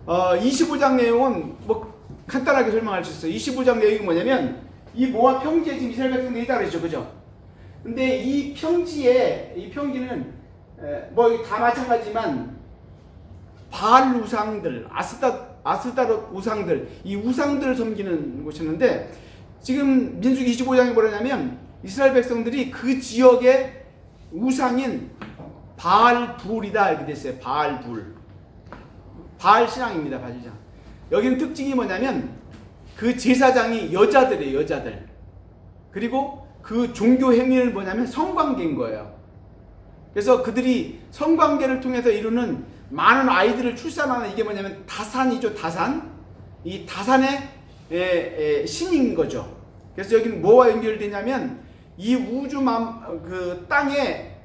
25장 내용은 뭐 간단하게 설명할 수 있어요. 25장 내용이 뭐냐면 이 모압 평지에 지금 이스라엘 백성들이 있다 그랬죠, 그죠? 근데 이 평지는 뭐 다 마찬가지지만 바알 우상들, 아스타롯 우상들, 이 우상들을 섬기는 곳이었는데 지금 민수기 25장이 뭐냐면 이스라엘 백성들이 그 지역의 우상인 바알불이다 이렇게 됐어요. 바알 신앙입니다. 바알 신앙. 여기는 특징이 뭐냐면 그 제사장이 여자들이에요. 여자들. 그리고 그 종교 행위를 뭐냐면 성관계인 거예요. 그래서 그들이 성관계를 통해서 이루는 많은 아이들을 출산하는 이게 뭐냐면 다산이죠. 다산. 이 다산의 신인 거죠. 그래서 여기는 뭐와 연결되냐면 이 그 땅에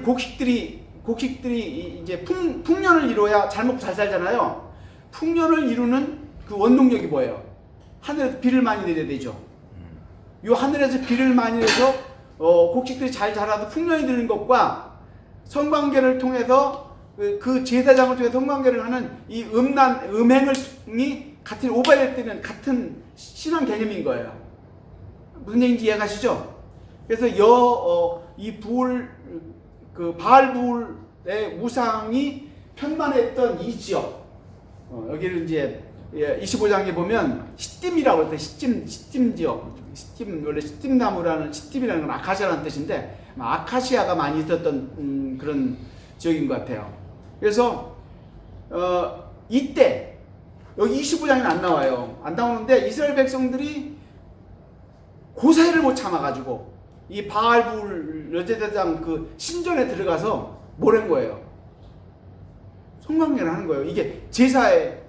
곡식들이 이제 풍년을 이루어야 잘 먹고 잘 살잖아요. 풍년을 이루는 그 원동력이 뭐예요? 하늘에서 비를 많이 내려야 되죠. 이 하늘에서 비를 많이 내서 곡식들이 잘 자라도 풍년이 드는 것과 성관계를 통해서 그 제사장을 통해 성관계를 하는 이 음행이 같은 오버랩 되는 같은 신앙 개념인 거예요. 무슨 얘기인지 이해가시죠? 그래서 그 바알불의 우상이 편만했던 이 지역, 여기를 이제 25장에 보면 시딤이라고 했대. 시딤 지역. 원래 시딤나무라는, 시딤이라는 건 아카시아라는 뜻인데 아카시아가 많이 있었던 그런 지역인 것 같아요. 그래서 이때 여기 25장에는 안 나와요. 안 나오는데 이스라엘 백성들이 고사를 못 참아가지고 이 바알불 여제사장 그 신전에 들어가서 뭘 한 거예요? 성관계를 하는 거예요. 이게 제사를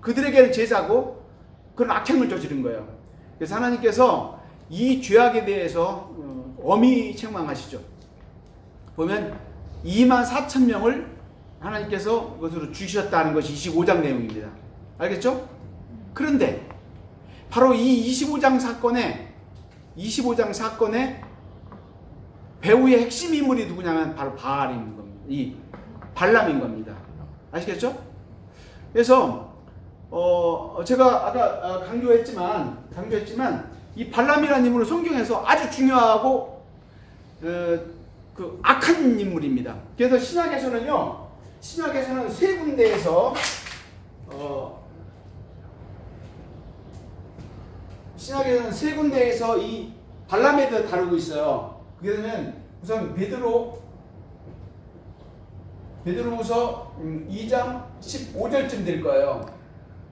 그들에게는 제사고 그런 악행을 저지른 거예요. 그래서 하나님께서 이 죄악에 대해서 엄히 책망하시죠. 보면 24,000명을 하나님께서 그것으로 죽이셨다는 것이 25장 내용입니다. 알겠죠? 그런데 바로 이 25장 사건의 배후의 핵심 인물이 누구냐면 바로 바알인 겁니다. 이 발람인 겁니다. 아시겠죠? 그래서 제가 아까 강조했지만 이 발람이라는 인물은 성경에서 아주 중요하고 그 악한 인물입니다. 그래서 신약에서는 세 군데에서 이 발람에 대해서 다루고 있어요. 그게는 우선 베드로후서 2장 15절쯤 될 거예요.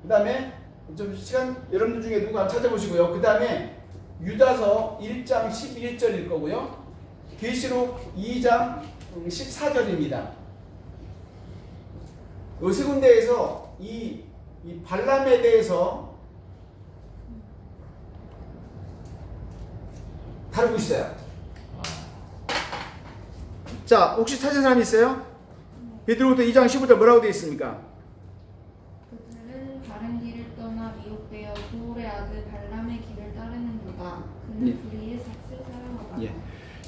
그 다음에 좀 시간 여러분들 중에 누가 찾아보시고요. 그 다음에 유다서 1장 11절일 거고요. 계시록 2장 14절입니다. 이 세 군데에서 이 발람에 대해서 다루고 있어요. 자, 혹시 찾은 사람 있어요? 베드로부터 2장 15절 뭐라고 되어 있습니까? 그들은 다른 길을 떠나 미혹되어 부올의 아들 발람의 길을 따르는도다. 그는 불의의 삭슬 사랑하다. 예.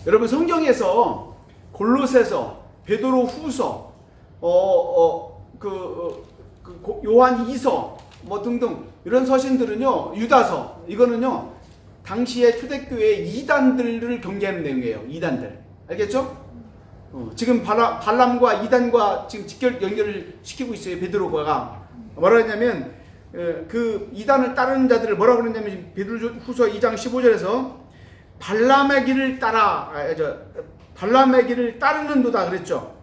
여러분 성경에서 골로새서, 베드로후서, 요한 2서 뭐 등등 이런 서신들은요, 유다서 이거는요 당시에 초대교회의 이단들을 경계하는 내용이에요. 이단들. 알겠죠? 지금 발람과 이단과 지금 연결을 시키고 있어요. 베드로가 뭐라 했냐면 그 이단을 따르는 자들을 뭐라고 그랬냐면 베드로후서 2장 15절에서 발람의 길을 따르는도다 그랬죠.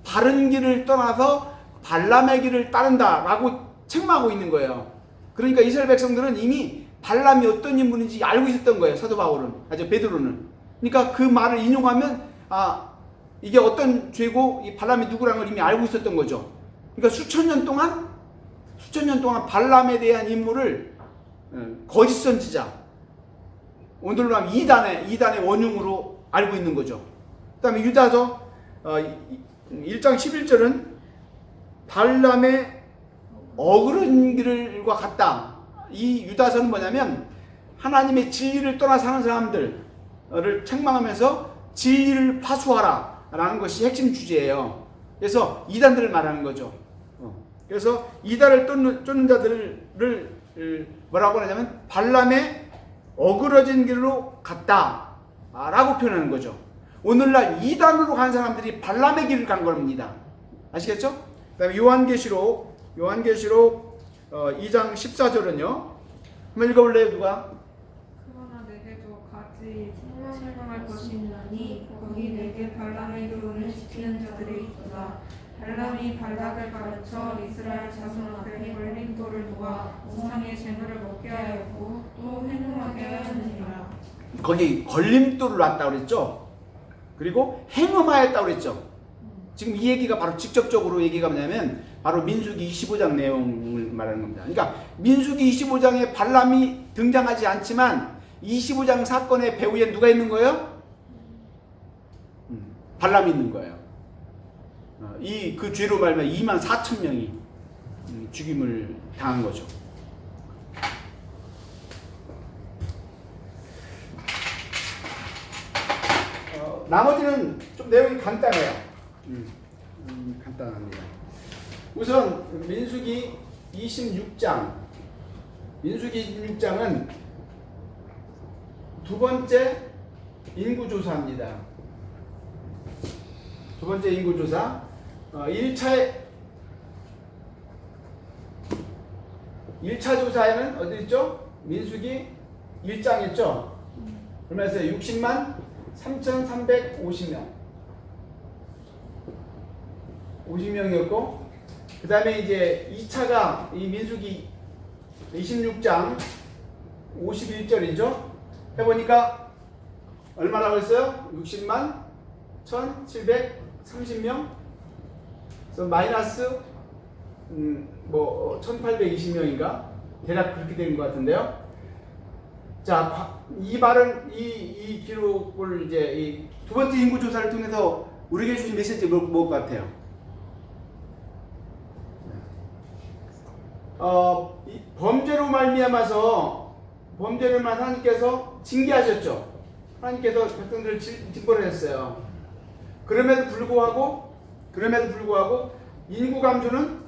바른 길을 떠나서 발람의 길을 따른다라고 책망하고 있는 거예요. 그러니까 이스라엘 백성들은 이미 발람이 어떤 인물인지 알고 있었던 거예요. 사도 바울은, 베드로는. 그러니까 그 말을 인용하면 이게 어떤 죄고 이 발람이 누구라는 걸 이미 알고 있었던 거죠. 그러니까 수천 년 동안 발람에 대한 인물을 거짓 선지자, 오늘로 하면 이단의 원흉으로 알고 있는 거죠. 그 다음에 유다서 1장 11절은 발람의 어그른 길과 같다. 이 유다서는 뭐냐면 하나님의 진리를 떠나 사는 사람들을 책망하면서 진리를 파수하라 라는 것이 핵심 주제예요. 그래서 이단들을 말하는 거죠. 그래서 이달을 쫓는 자들을 뭐라고 하냐면 발람의 어그러진 길로 갔다 라고 표현하는 거죠. 오늘날 이단으로 간 사람들이 발람의 길을 간 겁니다. 아시겠죠? 그 다음에 요한계시록 2장 14절은요. 한번 읽어볼래요, 누가? 그러나 내게도 같이 책망할 것이 있나니 거기 내게 발람의 교훈을 지키는 자들이 있도다. 발람이 발락을 가르쳐 이스라엘 자손 앞에 걸림돌을 놓아 우상의 재물을 먹게 하였고 또 행음하게 하였느니라. 거기 걸림돌을 놨다고 그랬죠. 그리고 행음하였다고 그랬죠. 지금 이 얘기가 바로 직접적으로 얘기가 뭐냐면 바로 민수기 25장 내용을 말하는 겁니다. 그러니까 민수기 25장에 발람이 등장하지 않지만 25장 사건의 배후에 누가 있는 거예요? 발람이 있는 거예요. 그 죄로 말미암아 24,000명이 죽임을 당한 거죠. 나머지는 좀 내용이 간단해요. 간단합니다. 우선 민수기 26장은 두 번째 인구조사입니다. 두 번째 인구조사. 1차 조사에는 어디 있죠? 민수기 1장 있죠? 그러면서 60만 3,350명 50명이었고 그 다음에 이제 2차가 이 민수기 26장 51절이죠. 해보니까 얼마라고 했어요? 60만 1,730명. 그래서 마이너스 1,820명인가 대략 그렇게 된 것 같은데요. 자, 이 말은 이 기록을 이제 이 두 번째 인구 조사를 통해서 우리에게 주신 메시지 뭘 것 같아요? 범죄로 말미암아서 하나님께서 징계하셨죠. 하나님께서 백성들을 징벌하셨어요. 그럼에도 불구하고 인구 감소는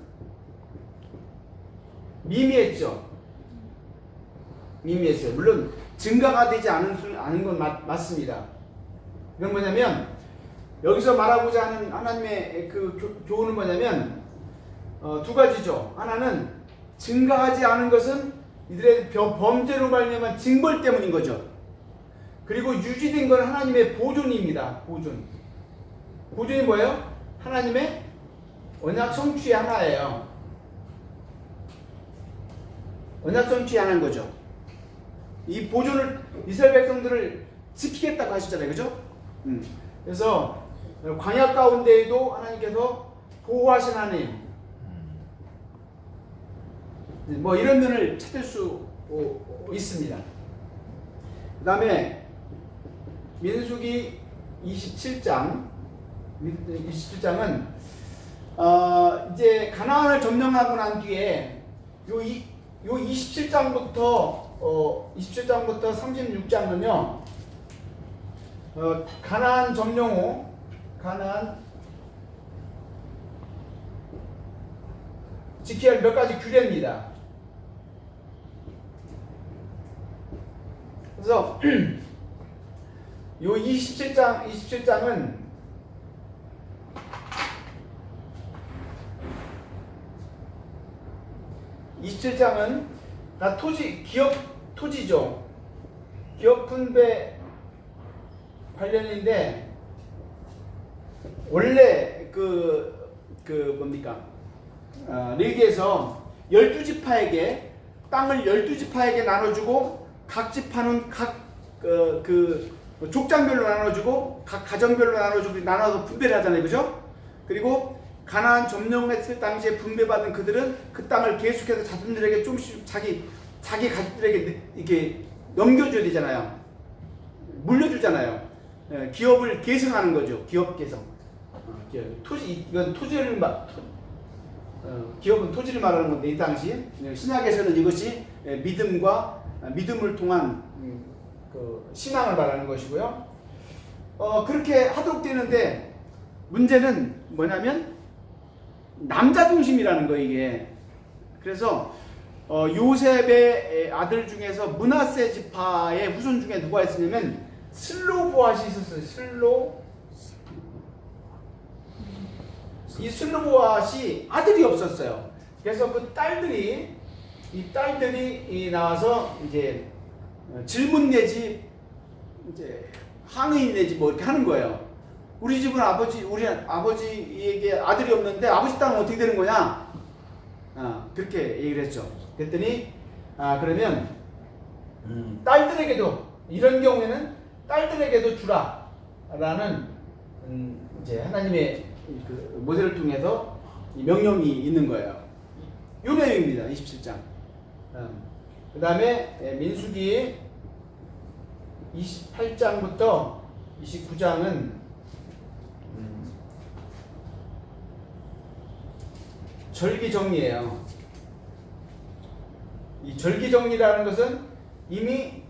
미미했죠. 물론 증가가 되지 않은 건 맞습니다. 이건 뭐냐면 여기서 말하고자 하는 하나님의 그 교훈은 뭐냐면 두 가지죠. 하나는 증가하지 않은 것은 이들의 범죄로 말미암은 징벌 때문인 거죠. 그리고 유지된 건 하나님의 보존입니다. 보존이 뭐예요? 하나님의 언약 성취의 하나예요. 언약 성취의 하나인 거죠. 이 보존을 이스라엘 백성들을 지키겠다고 하셨잖아요. 그죠? 그래서 광야 가운데에도 하나님께서 보호하신 하나님. 뭐 이런 면을 찾을 수 있습니다. 그 다음에 민수기 27장은 이제 가나안을 점령하고 난 뒤에 요 27장부터 36장은요 가나안 점령 후 지켜야 할 몇 가지 규례입니다. 그래서 요 27장은 다 토지죠. 기업 분배 관련인데 원래 레위기에서 12지파에게 땅을 12지파에게 나눠주고 각 지파는 각 족장별로 나눠주고 각 가정별로 나눠서 분배를 하잖아요. 그죠? 그리고 가나안 점령했을 당시에 분배받은 그들은 그 땅을 계속해서 자손들에게 조금씩 자기 가족들에게 이렇게 넘겨줘야 되잖아요. 물려주잖아요. 기업을 계승하는 거죠. 기업 계승. 이건 기업은 토지를 말하는 건데 이 당시 신약에서는 이것이 믿음을 통한 신앙을 말하는 것이고요. 그렇게 하도록 되는데 문제는 뭐냐면 남자 중심이라는 거 이게. 그래서 요셉의 아들 중에서 므낫세 지파의 후손 중에 누가 있었냐면 슬로보앗이 있었어요. 이 슬로보앗이 아들이 없었어요. 그래서 그 딸들이 나와서 이제 질문 내지 이제 항의 내지 뭐 이렇게 하는 거예요. 우리 집은 우리 아버지에게 아들이 없는데 아버지 땅은 어떻게 되는 거냐? 그렇게 얘기를 했죠. 그랬더니 그러면 딸들에게도 이런 경우에는 딸들에게도 주라라는 이제 하나님의 그 모델을 통해서 이 명령이 있는 거예요. 요 내용입니다. 27장. 그 다음에 민수기 28장부터 29장은 절기정리예요. 이 절기정리라는 것은 이미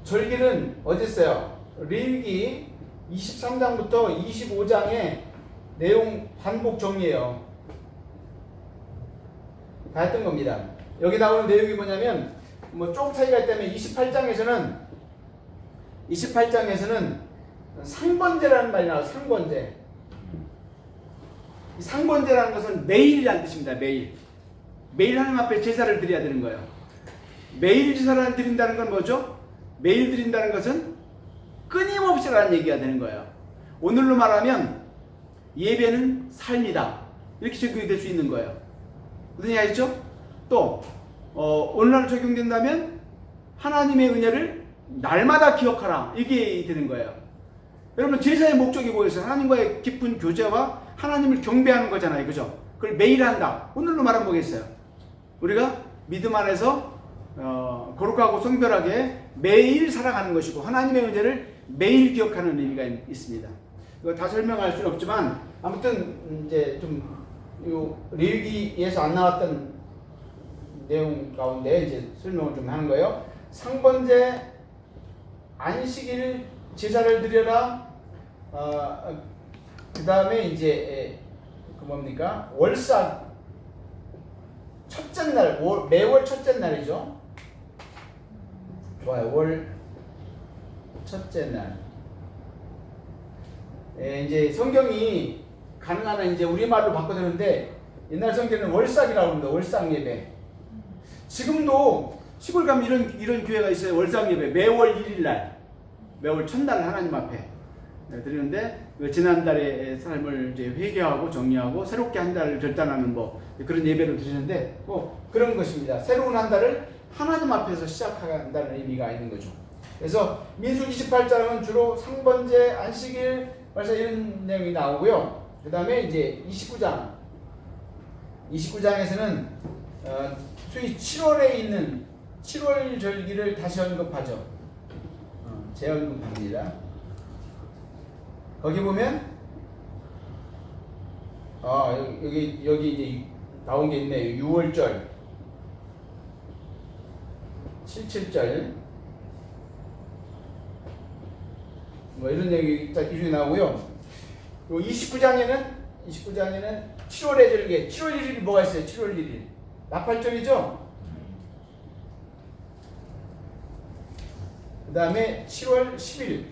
절기는 어디 있어요? 레위기 23장부터 25장의 내용 반복 정리예요. 다 했던 겁니다. 여기 나오는 내용이 뭐냐면 뭐 조금 차이가 있다면 28장에서는 상번제라는 말이 나와요. 상번제. 이 상번제라는 것은 매일이라는 뜻입니다. 매일 하나님 앞에 제사를 드려야 되는 거예요. 매일 제사를 드린다는 건 뭐죠? 매일 드린다는 것은 끊임없이라는 얘기가 되는 거예요. 오늘로 말하면 예배는 삶이다. 이렇게 적용이 될 수 있는 거예요. 무슨 얘기 아시죠? 또 오늘날 적용된다면 하나님의 은혜를 날마다 기억하라. 이게 되는 거예요. 여러분 제사의 목적이 뭐였어요? 하나님과의 깊은 교제와 하나님을 경배하는 거잖아요. 그죠? 그걸 매일 한다. 오늘로 말하면 뭐겠어요? 우리가 믿음 안에서 거룩하고 성별하게 매일 살아가는 것이고 하나님의 은혜를 매일 기억하는 의미가 있습니다. 이거 다 설명할 수는 없지만 아무튼 이제 좀 레위기에서 안 나왔던 내용 가운데 이제 설명을 좀 하는 거예요. 상번제 안식일 제사를 드려라. 그 다음에 이제 그 뭡니까? 월삭 첫째 날, 매월 첫째 날이죠. 좋아요. 월 첫째 날. 이제 성경이 가능하면 이제 우리말로 바꿔드는데 옛날 성경에는 월삭이라고 합니다. 월삭 예배. 지금도 시골 가면 이런 교회가 있어요. 월삭 예배. 매월 1일 날, 매월 첫날 하나님 앞에 드리는데 지난달의 삶을 이제 회개하고 정리하고 새롭게 한 달을 결단하는 뭐 그런 예배를 드리는데 뭐 그런 것입니다. 새로운 한 달을 하나님 앞에서 시작한다는 의미가 있는 거죠. 그래서 민수기 28장은 주로 상번제, 안식일, 벌써 이런 내용이 나오고요. 그 다음에 이제 29장에서는 소위 7월에 있는 7월 절기를 다시 언급하죠. 재언급합니다. 거기 보면 여기 이제 나온 게 있네요. 6월절, 77절 뭐 이런 얘기 딱 기준이 나오고요. 29장에는 7월의 절기, 7월 1일이 뭐가 있어요? 7월 1일 나팔절이죠. 그 다음에 7월 10일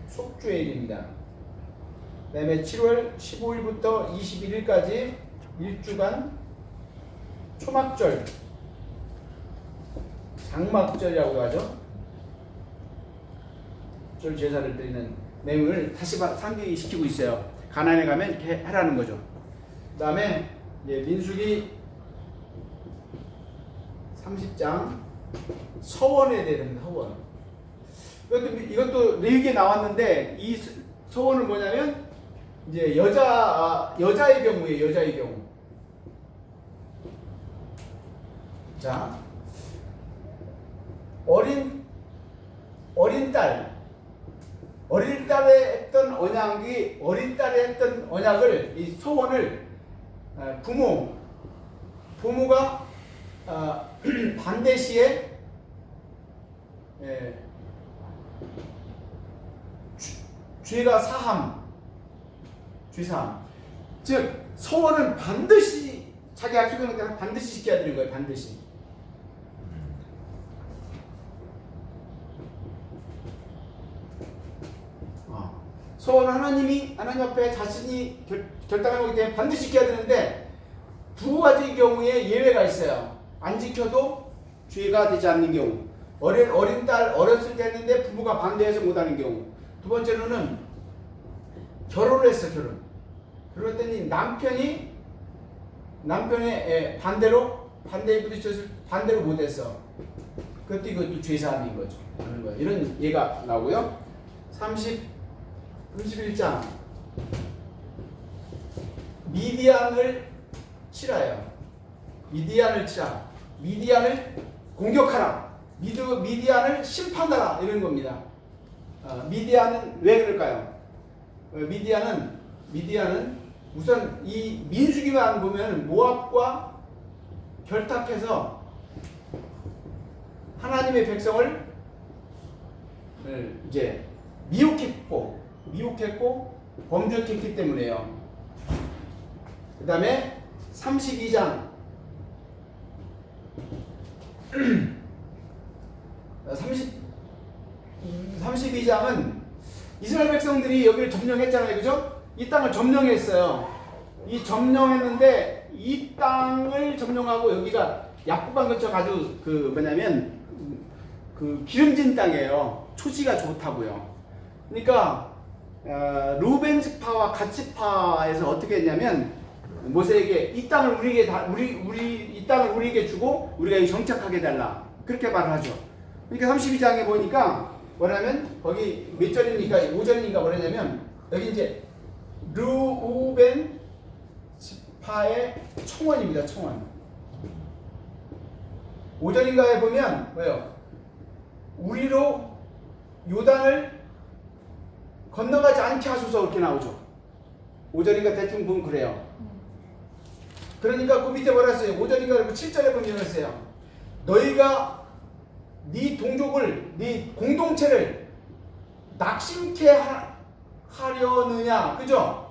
대속주일입니다. 그 다음에 7월 15일부터 21일까지 일주간 초막절, 장막절이라고 하죠. 절 제사를 드리는 내용을 다시 상기시키고 있어요. 가나안에 가면 이렇게 하라는 거죠. 그 다음에 민수기 30장 서원에 대한 서원. 이것도 레위기에 나왔는데 이 서원은 뭐냐면 이제 여자의 경우에 여자의 경우. 자, 어린 딸에 했던 언약이 어린 딸에 했던 언약을 이 서원을 부모가 반대 시에 죄가 죄사함. 즉 서원은 반드시 자기 약속하는 대로 반드시 지켜야 되는 거예요. 반드시. 서원은 하나님 앞에 자신이 결단한 거기 때문에 반드시 지켜야 되는데 두 가지 경우에 예외가 있어요. 안 지켜도 죄가 되지 않는 경우. 어린 딸 어렸을 때 했는데 부모가 반대해서 못하는 경우. 두 번째로는 결혼을 했어. 결혼했더니 남편의 반대에 부딪혀서 반대로 못했어. 이것도 죄사함인 거죠. 그런 거예요. 이런 예가 나오고요. 31장 미디안을 치라요. 미디안을 공격하라. 미디안을 심판하라. 이런 겁니다. 미디안은 왜 그럴까요? 미디안은 우선 이 민수기만 보면 모압과 결탁해서 하나님의 백성을 이제 미혹했고 범죄했기 때문에요. 그 다음에 32장 32장은 이스라엘 백성들이 여기를 점령했잖아요. 그죠? 이 땅을 점령했어요. 이 점령했는데 이 땅을 점령하고 여기가 약국강 근처 아주 뭐냐면 기름진 땅이에요. 초지가 좋다고요. 그러니까 루벤 지파와 갓 지파에서 어떻게 했냐면 모세에게 이 땅을 우리에게 주고 우리가 여기 정착하게 해달라. 그렇게 말을 하죠. 그러니까 32장에 보니까 뭐냐면 거기 몇 절입니까? 5절이니까 뭐냐면 여기 이제 루벤 지파의 청원입니다. 청원. 5절인가에 보면 뭐예요? 우리로 요단을 건너가지 않게 하소서 이렇게 나오죠. 5절인가 대충 보면 그래요. 그러니까 그 밑에 뭐라 했어요? 5절인가 그리고 7절에 보면 이랬어요. 너희가 네 동족을, 네 공동체를 낙심케 하려느냐. 그죠?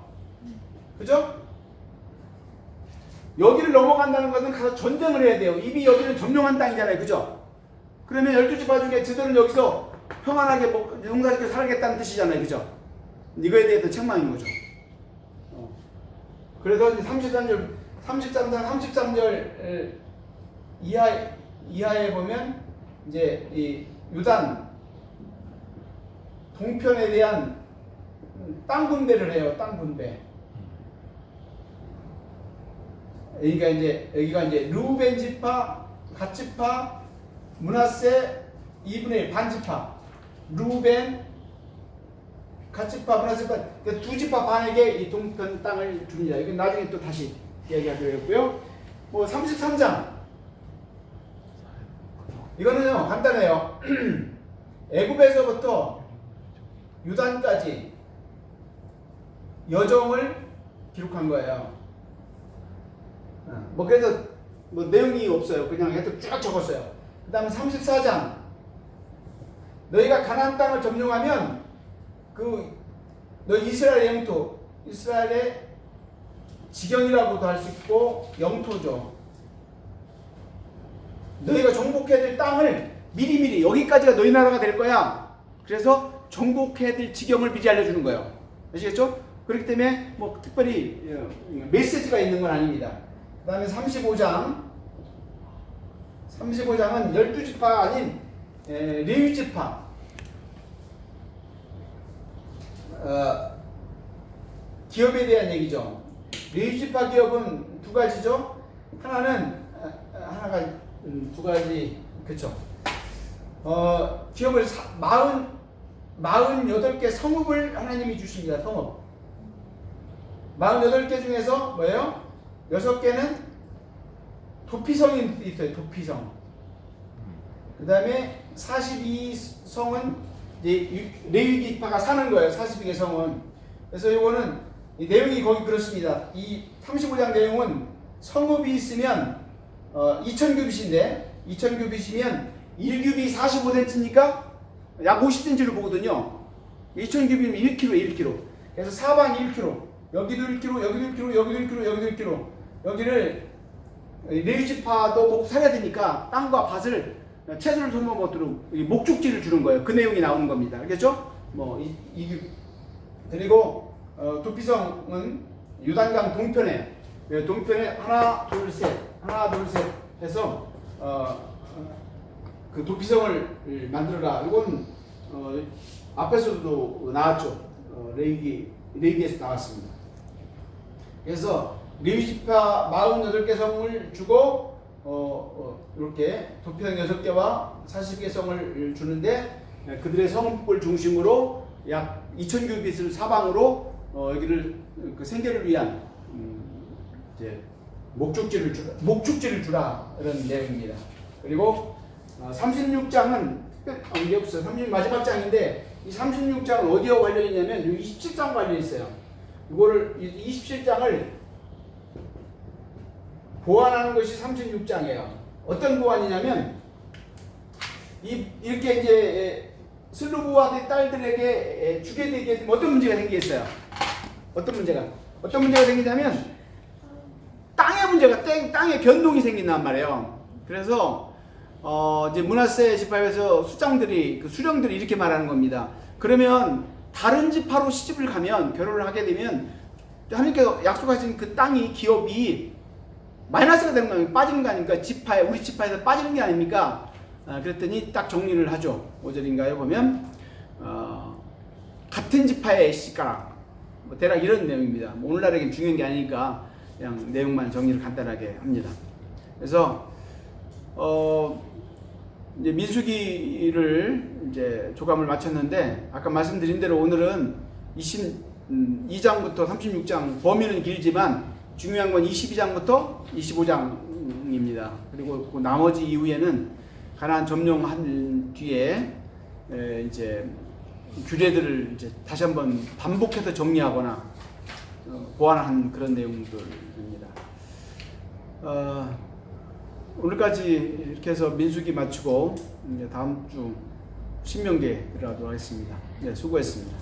여기를 넘어간다는 것은 가서 전쟁을 해야 돼요. 이미 여기는 점령한 땅이잖아요. 그죠? 그러면 12지파 중에 저들은 여기서 평안하게 농사짓고 살겠다는 뜻이잖아요. 그죠? 이거에 대해서 책망인 거죠. 그래서 33절 이하에 보면 이제 이 유단 동편에 대한 땅 분배를 해요. 땅 분배. 여기가 이제 루벤 지파, 갓 지파, 므낫세 2분의 1 반지파, 루벤, 갓 지파, 므낫세 지파, 두 지파 반에게 이 동편 땅을 줍니다. 이건 나중에 또 다시 이야기하겠고요. 33장 이거는요 간단해요. 애굽에서부터 유단까지 여정을 기록한 거예요. 그래서 내용이 없어요. 그냥 해도 쭉 적었어요. 그 다음 34장 너희가 가나안 땅을 점령하면 너 이스라엘 영토, 이스라엘의 지경이라고도 할 수 있고 영토죠. 너희가 정복해야 될 땅을 미리미리 여기까지가 너희 나라가 될 거야. 그래서 정복해야 될 지경을 미리 알려주는 거예요. 아시겠죠? 그렇기 때문에 특별히 메시지가 있는 건 아닙니다. 그 다음에 35장은 12지파 아닌 레위지파 기업에 대한 얘기죠. 레위지파 기업은 두 가지죠. 하나가 두 가지, 그렇죠. 기업을 48개 성읍을 하나님이 주십니다. 성읍 48개 중에서 뭐예요? 6개는 도피성이 있어요. 도피성. 그 다음에 42성은 레위기파가 사는 거예요. 42개 성은. 그래서 이거는 내용이 거기 그렇습니다. 이 35장 내용은 성읍이 있으면 2000규빗인데 2000규빗이면 1규빗 45cm니까 약 50cm를 보거든요. 2000규빗이면 1kg. 그래서 사방 1kg. 여기도 1km, 여기도 1km, 여기도 1km, 여기도 1km. 여기를 레위지파도 먹고 살아야 되니까 땅과 밭을 채소를 소모 못도록 목축지를 주는 거예요. 그 내용이 나오는 겁니다. 알겠죠? 그리고 도피성은 요단강 동편에 하나 둘 셋 해서 그 도피성을 만들어라. 이건 앞에서도 나왔죠. 레위기에서 나왔습니다. 그래서 레위지파 48개 성을 주고 이렇게 도피성 6개와 40개 성을 주는데 그들의 성읍을 중심으로 약 2000규빗을 사방으로 여기를 그 생계를 위한 이제 목축지를 주라 이런 내용입니다. 그리고 36장은 이게 없어요. 36 마지막 장인데 이 36장은 어디와 관련이 있냐면 27장 관련이 있어요. 이거를 27장을 보완하는 것이 36장이에요. 어떤 보완이냐면 이렇게 이제 슬루브와 딸들에게 주게 되게 되면 어떤 문제가 생기겠어요? 어떤 문제가 생기냐면 땅의 문제가 땅의 변동이 생긴단 말이에요. 그래서 이제 므낫세 지파에서 수령들이 이렇게 말하는 겁니다. 그러면 다른 지파로 시집을 가면 결혼을 하게 되면 하나님께서 약속하신 그 땅이 기업이 마이너스가 되는 거 아닙니까? 빠지는 거 아닙니까? 우리 지파에서 빠지는 게 아닙니까? 그랬더니 딱 정리를 하죠. 5절인가요? 보면 같은 지파의 씨가라 대략 이런 내용입니다. 오늘날에겐 중요한 게 아니니까 그냥 내용만 정리를 간단하게 합니다. 그래서 이제 민수기를 이제 조감을 마쳤는데 아까 말씀드린 대로 오늘은 22장부터 36장 범위는 길지만 중요한 건 22장부터 25장입니다. 그리고 그 나머지 이후에는 가나안 점령한 뒤에 이제 규례들을 이제 다시 한번 반복해서 정리하거나 보완한 그런 내용들입니다. 오늘까지 이렇게 해서 민수기 마치고 이제 다음 주 신명기에 들어가도록 하겠습니다. 네, 수고했습니다.